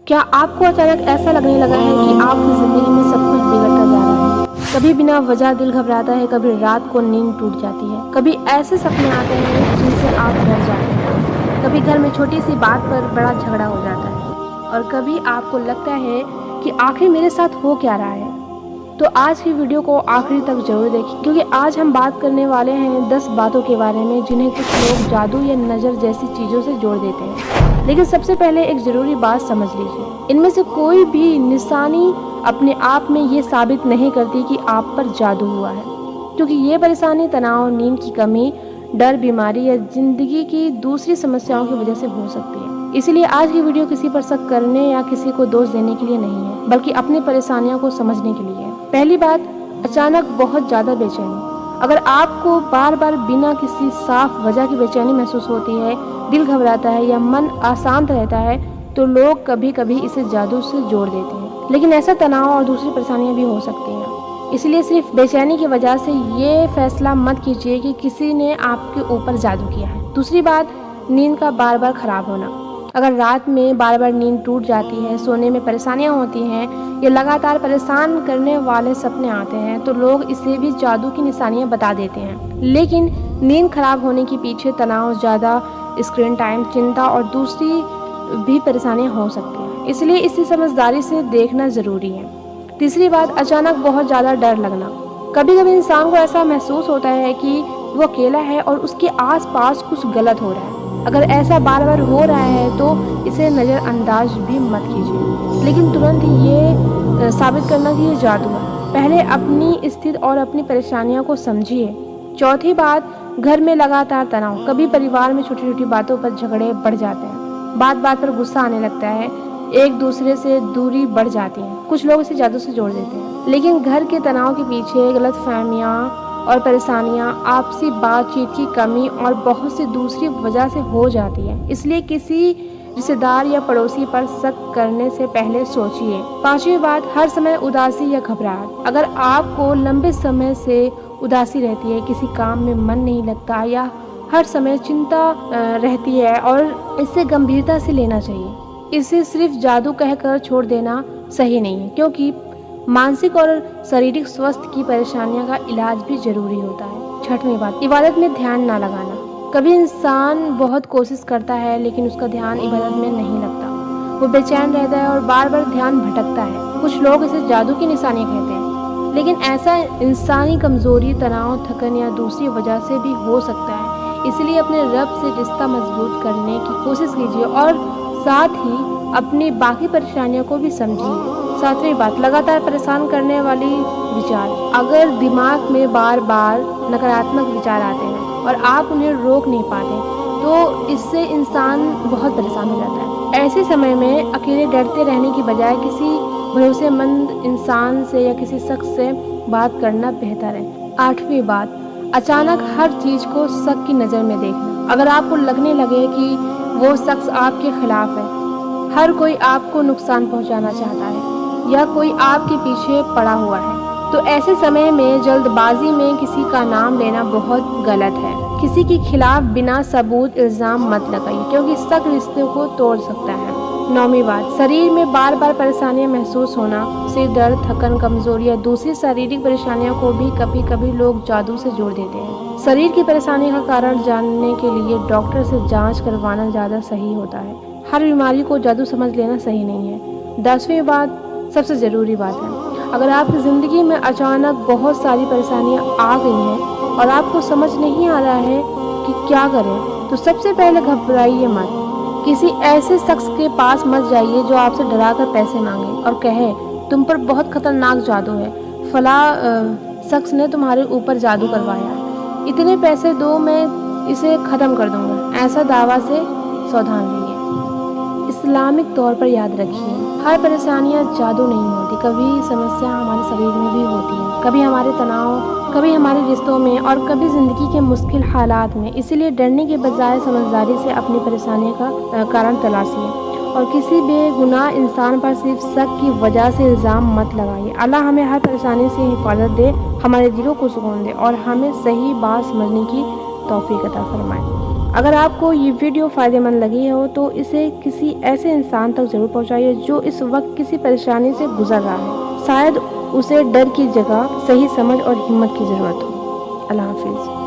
क्या आपको अचानक ऐसा लगने लगा है कि आपकी ज़िंदगी में सब कुछ बिगड़ता जा रहा है? कभी बिना वजह दिल घबराता है, कभी रात को नींद टूट जाती है, कभी ऐसे सपने आते हैं जिनसे आप डर जाते हैं, कभी घर में छोटी सी बात पर बड़ा झगड़ा हो जाता है और कभी आपको लगता है कि आखिर मेरे साथ हो क्या रहा है। तो आज की वीडियो को आखिरी तक जरूर देखें, क्योंकि आज हम बात करने वाले हैं 10 बातों के बारे में जिन्हें कुछ लोग जादू या नज़र जैसी चीज़ों से जोड़ देते हैं। लेकिन सबसे पहले एक ज़रूरी बात समझ लीजिए, इनमें से कोई भी निशानी अपने आप में ये साबित नहीं करती कि आप पर जादू हुआ है, क्योंकि ये परेशानी तनाव, नींद की कमी, डर, बीमारी या जिंदगी की दूसरी समस्याओं की वजह से हो सकती है। इसीलिए आज की वीडियो किसी पर शक करने या किसी को दोष देने के लिए नहीं है, बल्कि अपनी परेशानियों को समझने के लिए है। पहली बात, अचानक बहुत ज़्यादा बेचैनी। अगर आपको बार बार बिना किसी साफ वजह की बेचैनी महसूस होती है, दिल घबराता है या मन अशांत रहता है, तो लोग कभी कभी इसे जादू से जोड़ देते हैं। लेकिन ऐसा तनाव और दूसरी परेशानियां भी हो सकती हैं। इसलिए सिर्फ बेचैनी की वजह से ये फैसला मत कीजिए कि किसी ने आपके ऊपर जादू किया है। दूसरी बात, नींद का बार बार खराब होना। अगर रात में बार बार नींद टूट जाती है, सोने में परेशानियां होती हैं या लगातार परेशान करने वाले सपने आते हैं, तो लोग इसे भी जादू की निशानियां बता देते हैं। लेकिन नींद खराब होने के पीछे तनाव, ज़्यादा स्क्रीन टाइम, चिंता और दूसरी भी परेशानियां हो सकती हैं। इसलिए इसे समझदारी से देखना ज़रूरी है। तीसरी बात, अचानक बहुत ज़्यादा डर लगना। कभी कभी इंसान को ऐसा महसूस होता है कि वो अकेला है और उसके आसपास कुछ गलत हो रहा है। अगर ऐसा बार बार हो रहा है तो इसे नज़रअंदाज भी मत कीजिए, लेकिन तुरंत ये साबित करना कि ये जादू है। पहले अपनी स्थिति और अपनी परेशानियों को समझिए। चौथी बात, घर में लगातार तनाव। कभी परिवार में छोटी छोटी बातों पर झगड़े बढ़ जाते हैं, बात बात पर गुस्सा आने लगता है, एक दूसरे से दूरी बढ़ जाती है। कुछ लोग इसे जादू से जोड़ देते हैं, लेकिन घर के तनाव के पीछे गलतफहमियां और परेशानियां, आपसी बातचीत की कमी और बहुत सी दूसरी वजह से हो जाती है। इसलिए किसी रिश्तेदार या पड़ोसी पर शक करने से पहले सोचिए। पांचवी बात, हर समय उदासी या घबराहट। अगर आपको लंबे समय से उदासी रहती है, किसी काम में मन नहीं लगता या हर समय चिंता रहती है, और इसे गंभीरता से लेना चाहिए। इसे सिर्फ जादू कहकर छोड़ देना सही नहीं है, क्योंकि मानसिक और शारीरिक स्वास्थ्य की परेशानियों का इलाज भी जरूरी होता है। छठवीं बात, इबादत में ध्यान ना लगाना। कभी इंसान बहुत कोशिश करता है लेकिन उसका ध्यान इबादत में नहीं लगता, वो बेचैन रहता है और बार बार ध्यान भटकता है। कुछ लोग इसे जादू की निशानी कहते हैं, लेकिन ऐसा इंसानी कमजोरी, तनाव, थकन या दूसरी वजह से भी हो सकता है। इसलिए अपने रब से रिश्ता मजबूत करने की कोशिश कीजिए और साथ ही अपनी बाकी परेशानियों को भी समझिए। सातवीं बात, लगातार परेशान करने वाली विचार। अगर दिमाग में बार बार नकारात्मक विचार आते हैं और आप उन्हें रोक नहीं पाते, तो इससे इंसान बहुत परेशान हो जाता है। ऐसे समय में अकेले डरते रहने की बजाय किसी भरोसेमंद इंसान से या किसी शख्स से बात करना बेहतर है। आठवीं बात, अचानक हर चीज़ को शक की नज़र में देखना। अगर आपको लगने लगे कि वो शख्स आपके खिलाफ है, हर कोई आपको नुकसान पहुंचाना चाहता है या कोई आपके पीछे पड़ा हुआ है, तो ऐसे समय में जल्दबाजी में किसी का नाम लेना बहुत गलत है। किसी के खिलाफ बिना सबूत इल्ज़ाम मत लगाइए, क्योंकि शक रिश्तों को तोड़ सकता है। नौवीं बात, शरीर में बार बार परेशानियां महसूस होना। सिर दर्द, थकन, कमजोरी या दूसरी शारीरिक परेशानियों को भी कभी कभी लोग जादू से जोड़ देते हैं। शरीर की परेशानी का कारण जानने के लिए डॉक्टर से जाँच करवाना ज़्यादा सही होता है। हर बीमारी को जादू समझ लेना सही नहीं है। 10वीं बात, सबसे ज़रूरी बात है, अगर आपकी ज़िंदगी में अचानक बहुत सारी परेशानियां आ गई हैं और आपको समझ नहीं आ रहा है कि क्या करें, तो सबसे पहले घबराइए मत। किसी ऐसे शख्स के पास मत जाइए जो आपसे डराकर पैसे मांगे और कहे तुम पर बहुत खतरनाक जादू है, फला शख्स ने तुम्हारे ऊपर जादू करवाया है, इतने पैसे दो, मैं इसे ख़त्म कर दूँगा। ऐसा दावा से सावधान रहिए। इस्लामिक तौर पर याद रखिए, हर परेशानियाँ जादू नहीं होती। कभी समस्या हमारे शरीर में भी होती है, कभी हमारे तनाव, कभी हमारे रिश्तों में और कभी ज़िंदगी के मुश्किल हालात में। इसलिए डरने के बजाय समझदारी से अपनी परेशानी का कारण तलाशिए और किसी बेगुनाह इंसान पर सिर्फ शक की वजह से इल्ज़ाम मत लगाइए। अल्लाह हमें हर परेशानी से हिफाजत दे, हमारे दिलों को सुकून दे और हमें सही बात समझने की तौफीक अता फरमाए। अगर आपको ये वीडियो फ़ायदेमंद लगी हो तो इसे किसी ऐसे इंसान तक ज़रूर पहुँचाइए जो इस वक्त किसी परेशानी से गुजर रहा है। शायद उसे डर की जगह सही समझ और हिम्मत की ज़रूरत हो। अल्लाह हाफ़िज़।